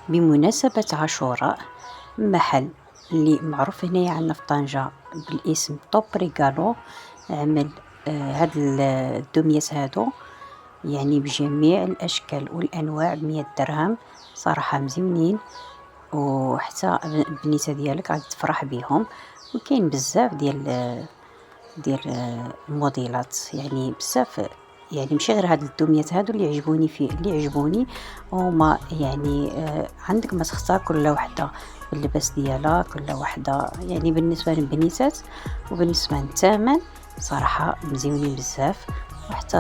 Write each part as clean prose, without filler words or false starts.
بمناسبة عاشوراء، محل اللي معروف هنايا عندنا في طنجة بالاسم توب ريغالو عمل هاد الدميات هادو، يعني بجميع الأشكال والأنواع ب100 درهم. صراحة مزيونين، وحتى البنيتة ديالك غادي تفرح بيهم. وكاين بزاف ديال الموديلات، يعني بزاف، يعني ماشي غير هاد الدميات هادو اللي عجبوني هما، يعني عندك ما تختار كل وحده باللباس ديالها، كل وحده يعني بالنسبه للبنيتات. وبالنسبه للثمن صراحه مزيونين بزاف. وحتى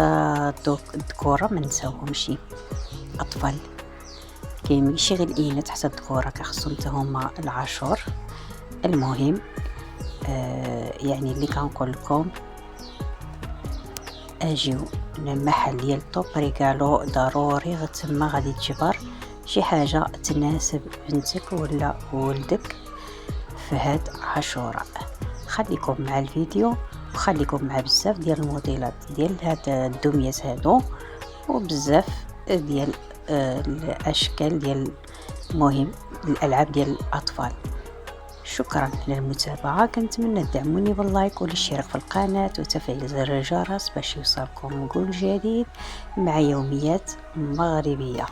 الدكوره ما نساوهمش، اطفال كاين ماشي غير الاناث، حتى الذكوره كخصهم حتى هما العاشور. المهم يعني اللي كنقول لكم اجيو للمحل ديال توب ريغالو، ضروري غتما غادي تجبر شي حاجه تناسب بنتك ولا ولدك في هاد عاشوراء. خليكم مع الفيديو، وخليكم مع بزاف ديال الموديلات ديال هاد الدميات هادو، وبزاف ديال الاشكال ديال، مهم الالعاب ديال الاطفال. شكرا للمتابعة، كنتمنى تدعموني باللايك والاشتراك في القناة وتفعيل زر الجرس باش يوصلكم كل جديد مع يوميات مغربية.